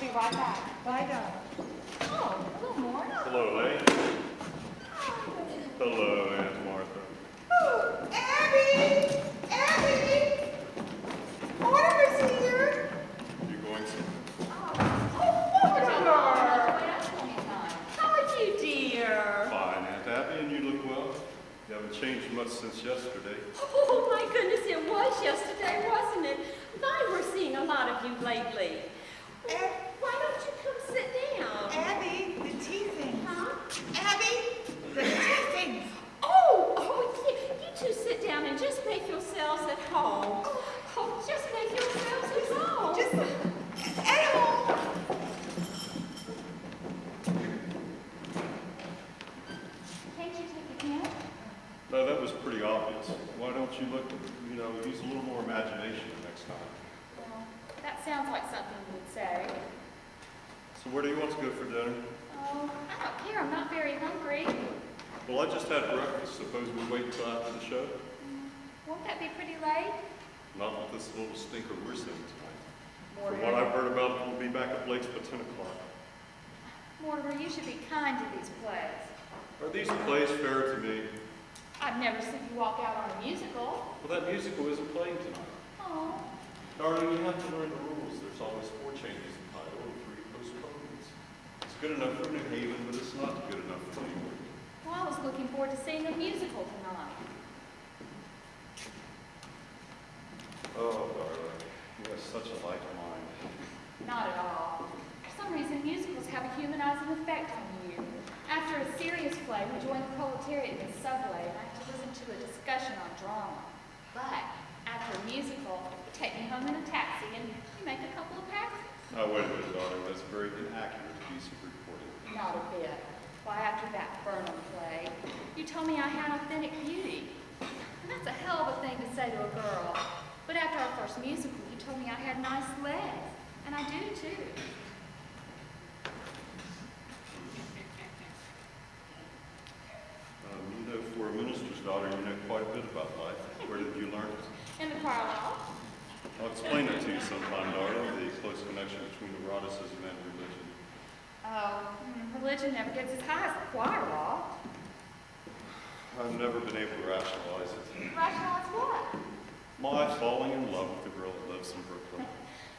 be right back. Bye, darling. Oh, hello, Morna. Hello, Lane. Hello, Aunt Martha. Oh, Abby! Abby! Mortimer's here. You going to? How are you, dear? Fine, Aunt Abby, and you look well. You haven't changed much since yesterday. Oh, my goodness, it was yesterday, wasn't it? I were seeing a lot of you lately. Why don't you come sit down? Abby, the tea thing. Huh? Abby, the tea thing. Oh, you two sit down and just make yourselves at home. Oh, just make yourselves at home. Just at home. Can't you take a hint? No, that was pretty obvious. Why don't you look, use a little more imagination next time? Well, that sounds like something you would say. So where do you want to go for dinner? Oh, I don't care. I'm not very hungry. Well, I just had breakfast. Suppose we wait until after the show? Won't that be pretty late? Not with this little stinker we're seeing tonight. From Mortimer, what I've heard about it, we'll be back at Blake's by 10 o'clock. Mortimer, you should be kind to these plays. Are these plays fair to me? I've never seen you walk out on a musical. Well, that musical isn't playing tonight. Oh. Darling, you have to learn the rules. There's always 4 changes in title and 3 postponements. It's good enough for New Haven, but it's not good enough for New York. Well, I was looking forward to seeing a musical tonight. Oh, darling, you have such a light mind. Not at all. For some reason, musicals have a humanizing effect on you. After a serious play, we join the proletariat in the subway and I have to listen to a discussion on drama. But after a musical, you take me home in a taxi and you make a couple of passes. Now, wait a minute, darling. That's a very inaccurate piece of reporting. Not a bit. Why, after that Burnham play, you told me I had authentic beauty. And that's a hell of a thing to say to a girl. But after our first musical, you told me I had nice legs. And I do, too. For a minister's daughter, you know quite a bit about life. Where did you learn it? In the parlor. I'll explain it to you sometime, darling, the close connection between eroticism and religion. Oh, religion never gets as high as the choir loft. I've never been able to rationalize it. Rationalize what? My falling in love with the girl that lives in Brooklyn.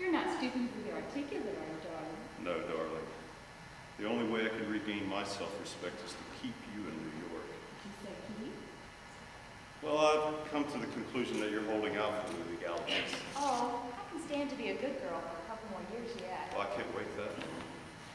You're not stooping to be articulate, are you, darling? No, darling. The only way I can regain my self-respect is to keep you in New York. Did you say keep? Well, I've come to the conclusion that you're holding out for the legalities. Oh, I can stand to be a good girl for a couple more years yet. Well, I can't wait that long.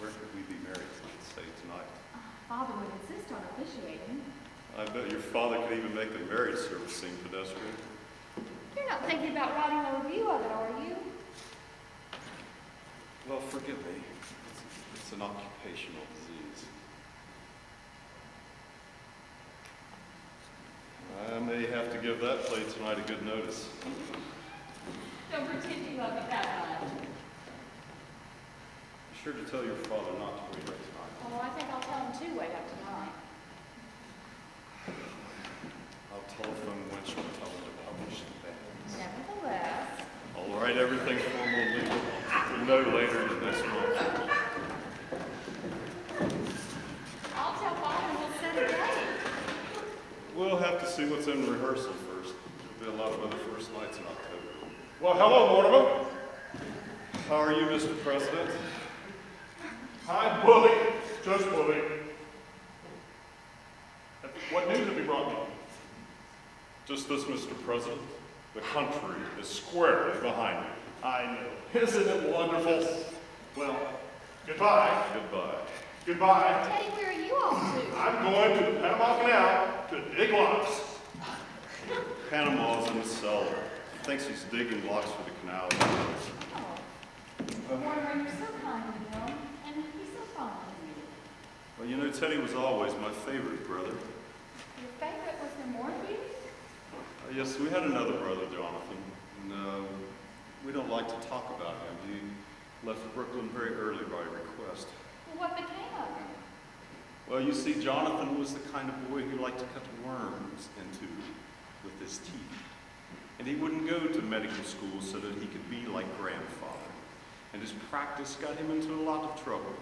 Where could we be married, let's say, tonight? Father would insist on officiating. I bet your father could even make the marriage service seem pedestrian. You're not thinking about writing a review of it, are you? Well, forgive me. It's an occupational disease. I may have to give that play tonight a good notice. Don't pretend you love me that much. Be sure to tell your father not to wait right tonight. Oh, I think I'll tell him to wait up tonight. I'll telephone Winch and tell him to publish the bans. Nevertheless. I'll write everything formal and legal. You'll know later this month. I'll tell Father and we'll set a date. We'll have to see what's in rehearsal first. There'll be a lot of other first nights in October. Well, hello, Mortimer. How are you, Mr. President? I'm Bully, just Bully. What news have you brought me? Just this, Mr. President. The country is squarely behind you. I know. Isn't it wonderful? Well, goodbye. Goodbye. Goodbye. Teddy, where are you off to? I'm going to the Panama Canal to dig locks. Panama's in the cellar. Thinks he's digging blocks for the canal. Oh. Mortimer, you're so kind to him, and he's so fond of you. Well, you know, Teddy was always my favorite brother. Your favorite was there more of you? Yes, we had another brother, Jonathan. And, we don't like to talk about him. He left Brooklyn very early by request. Well, what became of him? Well, you see, Jonathan was the kind of boy who liked to cut worms into with his teeth. And he wouldn't go to medical school so that he could be like grandfather. and his practice got him into a lot of trouble.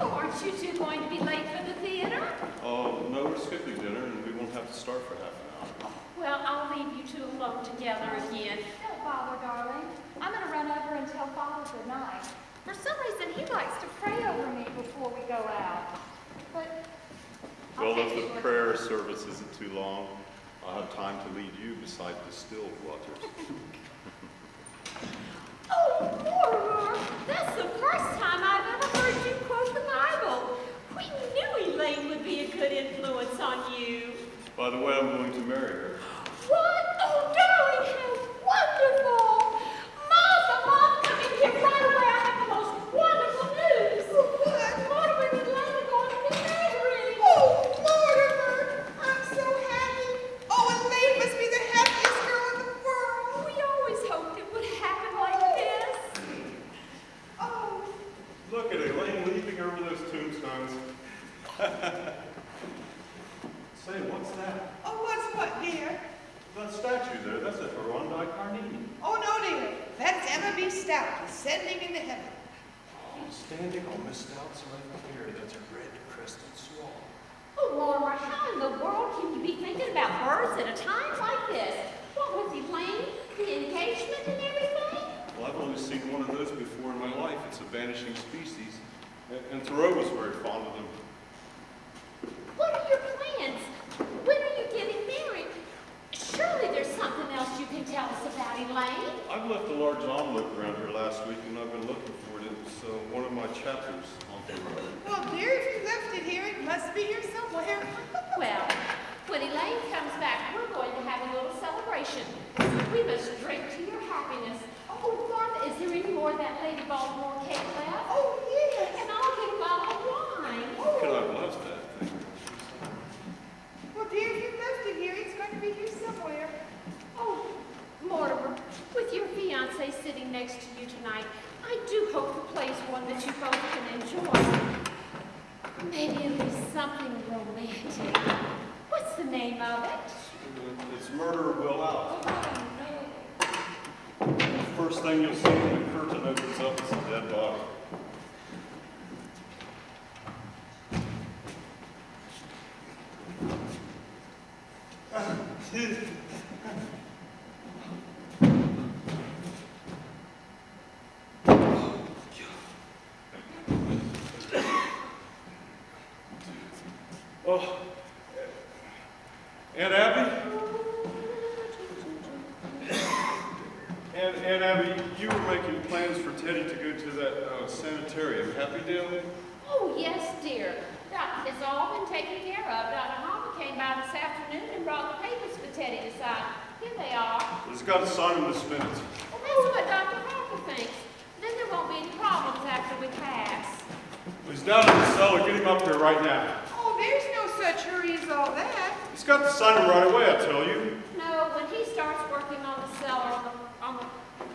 Oh, aren't you two going to be late for the theater? Oh, no, we're skipping dinner, and we won't have to start for half an hour. Well, I'll leave you two alone together again. Don't bother, darling. I'm going to run over and tell Father good night. For some reason, he likes to pray over me before we go out. But Well, if the prayer service isn't too long, I'll have time to lead you beside distilled waters. Oh, Mortimer, that's the first time I've ever heard you quote the Bible. We knew Elaine would be a good influence on you. By the way, I'm going to marry her. What? Oh, darling, how wonderful! Mom, come in here right away. I have the most wonderful news. Mortimer and Elaine are going to be married. Oh, Mortimer, I'm so happy. Oh, Elaine must be the happiest girl in the world. We always hoped it would happen like this. Oh, Look at Elaine leaping over those tombstones. Say, what's that? oh, what's what, dear? That statue there, that's a Hirondelle Carnini. Oh, no, dear. That's Emma B. Stout ascending into heaven. Standing on Miss Stout's right here, that's a red-crested swan. Oh, Mortimer, how in the world can you be thinking about birds at a time like this? What with Elaine, the engagement and everything? Well, I've only seen one of those before in my life. It's a vanishing species. And Thoreau was very fond of them. What are your plans? When are you getting married? Surely there's something else you can tell us about Elaine. I've left a large envelope around here last week, and I've been looking for it. It's one of my chapters on Thoreau. Well, dear, if you left it here, it must be here somewhere. Well, when Elaine comes back, we're going to have a little celebration. We must drink to your happiness. Oh, Martha, is there any more of that Lady Baltimore cake left? Oh, yes. And I'll get a bottle of wine. Could I have left that thing? Well, dear, if you left it here, it's going to be here somewhere. Oh, Mortimer, with your fiancé sitting next to you tonight, I do hope the play's one that you both can enjoy. Maybe it'll be something romantic. What's the name of it? It's Murder Will Out. Oh, no. The first thing you'll see when the curtain opens up is a dead body. Oh, Aunt Abby? Aunt Abby, you were making plans for Teddy to go to that sanitarium, Happydale? Oh, yes, dear. It's all been taken care of. Dr. Harper came by this afternoon and brought the papers for Teddy to sign. Here they are. He's got to sign them this minute. Well, that's what Dr. Harper thinks. Then there won't be any problems after we pass. He's down in the cellar. Get him up here right now. Oh, there's no such hurry as all that. He's got to sign them right away, I tell you. No, when he starts working on the cellar,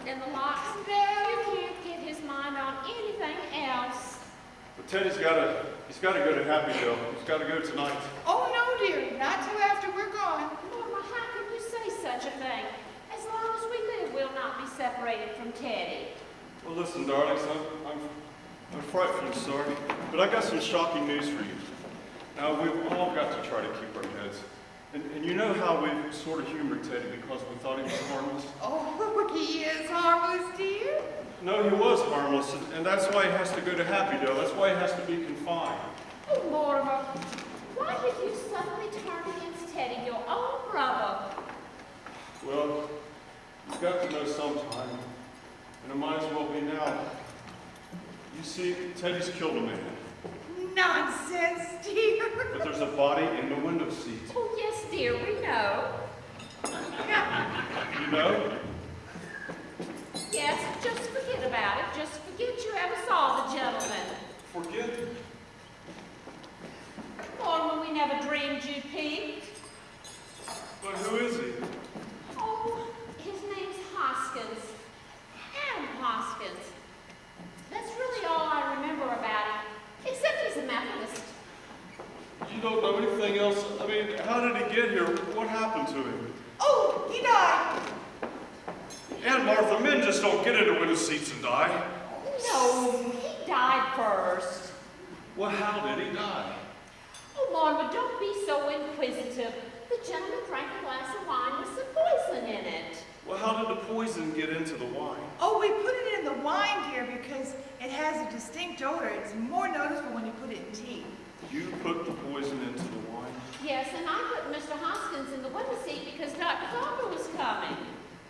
in the locks, you can't get his mind on anything else. But Teddy's got to go to Happydale. He's got to go tonight. Oh, no, dear. Not till after we're gone. Mama, how can you say such a thing? As long as we live, we'll not be separated from Teddy. Well, listen, darlings, I'm frightfully sorry, but I got some shocking news for you. Now, we've all got to try to keep our heads. And you know how we sort of humored Teddy because we thought he was harmless? Oh, he is harmless, dear. No, he was harmless, and that's why he has to go to Happydale. That's why he has to be confined. Oh, Mortimer, why did you suddenly turn against Teddy, your own brother? Well, you've got to know sometime, and it might as well be now. You see, Teddy's killed a man, Nonsense, dear. but there's a body in the window seat. Oh, yes, dear, we know. You know? Yes, just forget about it. Just forget you ever saw the gentleman. Forget? Mortimer, we never dreamed you'd peep. But who is he? Oh, his name's Hoskins. Adam Hoskins. That's really all I remember about him, except he's a Methodist. You don't know anything else? I mean, how did he get here? What happened to him? Oh, he died. Aunt Martha, men just don't get into window seats and die. No, he died first. Well, how did he die? Oh, Martha, don't be so inquisitive. The gentleman drank a glass of wine with some poison in it. Well, how did the poison get into the wine? Oh, we put it in the wine, dear, because it has a distinct odor. It's more noticeable when you put it in tea. You put the poison into the wine? Yes, and I put Mr. Hoskins in the window seat because Dr. Harper was coming.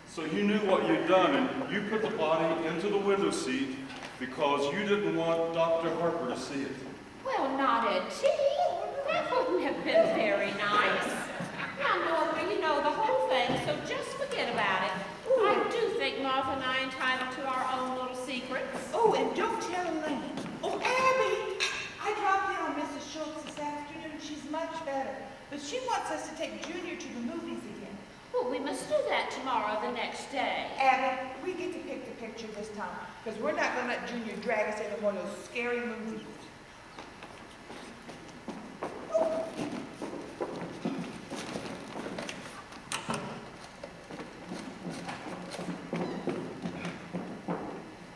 So you knew what you'd done, and you put the body into the window seat because you didn't want Dr. Harper to see it. Well, not at tea. That wouldn't have been very nice. Now, Norma, you know the whole thing, so just forget about it. I do think Martha and I are entitled to our own little secrets. Oh, and don't tell Elaine. Oh, Abby! I dropped in on Mrs. Schultz this afternoon. She's much better. But she wants us to take Junior to the movies again. Well, we must do that tomorrow, the next day. Abby, we get to pick the picture this time, because we're not going to let Junior drag us into one of those scary movies.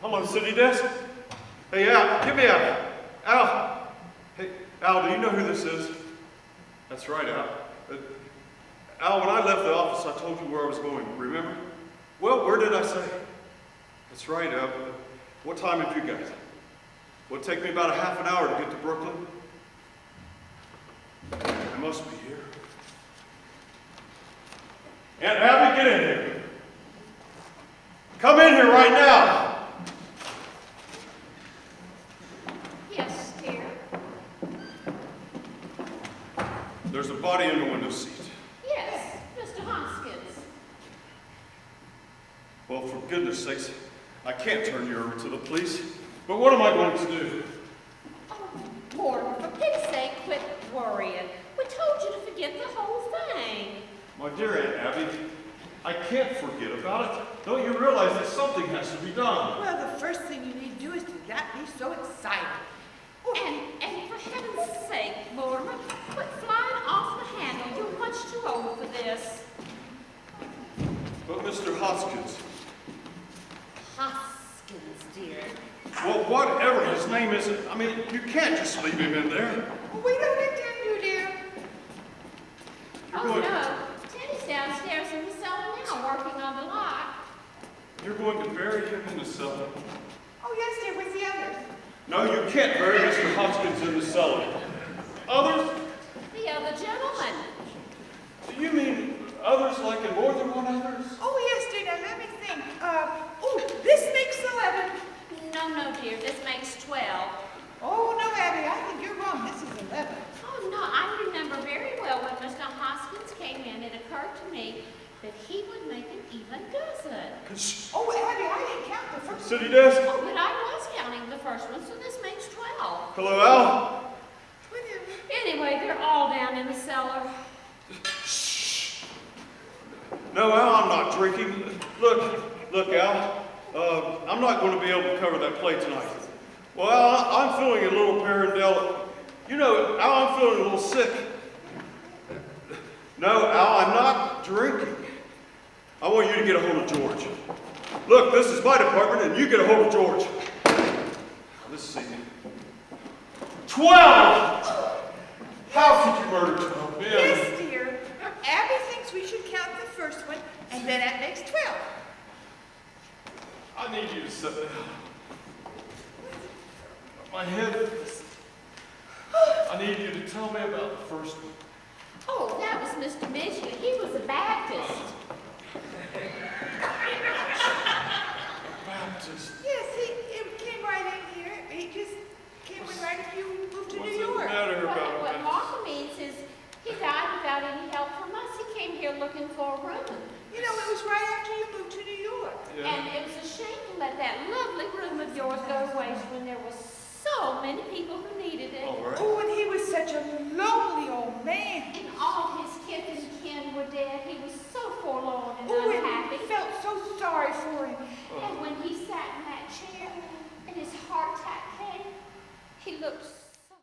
Hello, city desk. Hey, Al, give me Al. Al. Hey, Al, do you know who this is? That's right, Al. Al, when I left the office, I told you where I was going, remember? Well, where did I say? That's right, Al. What time have you got? Will it take me about a half an hour to get to Brooklyn? I must be here. Aunt Abby, get in here. Come in here right now. Yes, dear. There's a body in the window seat. Yes, Mr. Hoskins. Well, for goodness sakes, I can't turn you over to the police. But what am I going to do? Oh, Mortimer, for pity's sake, quit worrying. We told you to forget the whole thing. My dear Aunt Abby, I can't forget about it. Don't you realize that something has to be done? Well, the first thing you need to do is to not be so excited. And for heaven's sake, Mortimer, quit flying off the handle. You're much too old for this. But Mr. Hoskins, Hoskins, dear. well, whatever his name is, I mean, you can't just leave him in there. We don't intend to, dear. You're Oh, going, no. Teddy's downstairs in the cellar now, working on the lock. You're going to bury him in the cellar. Oh, yes, dear, with the others. No, you can't bury Mr. Hoskins in the cellar. Others? The other gentleman. Do you mean others like in more than one others? Oh, yes, dear, now let me think. This makes 11. No, dear, this makes 12. Oh, no, Abby, I think you're wrong. This is 11. Oh, no, I remember very well when Mr. Hoskins came in, it occurred to me that he would make an even dozen. Oh, Abby, I didn't count the first City one. desk? Oh, but I was counting the first one, so this makes 12. Hello, Al? Whatever. Anyway, they're all down in the cellar. No, Al, I'm not drinking. Look, Al, I'm not going to be able to cover that play tonight. Well, Al, I'm feeling a little parandelic. You know, Al, I'm feeling a little sick. No, Al, I'm not drinking. I want you to get a hold of George. Look, this is my department, and you get a hold of George. Let's see. 12! How could you murder 12 men? Yes, dear. Abby thinks we should count the first one, and then that makes 12. I need you to sit down. My head. I need you to tell me about the first one. Oh, that was Mr. Midgley. He was a Baptist. Baptist. Yes, he came right in here. He just came in right after you moved to New What's the York. matter What about Baptist? Martha means is he died without any help from us. He came here looking for a room. You know, it was right after you moved to New York. Yeah. And it was a shame to let that lovely room of yours go to waste when there were so many people who needed it. All right. Oh, and he was such a lonely old man. And all his kith and kin were dead. He was so forlorn and Oh, unhappy. and he felt so sorry for him. And when he sat in that chair and his heart attack came, he looked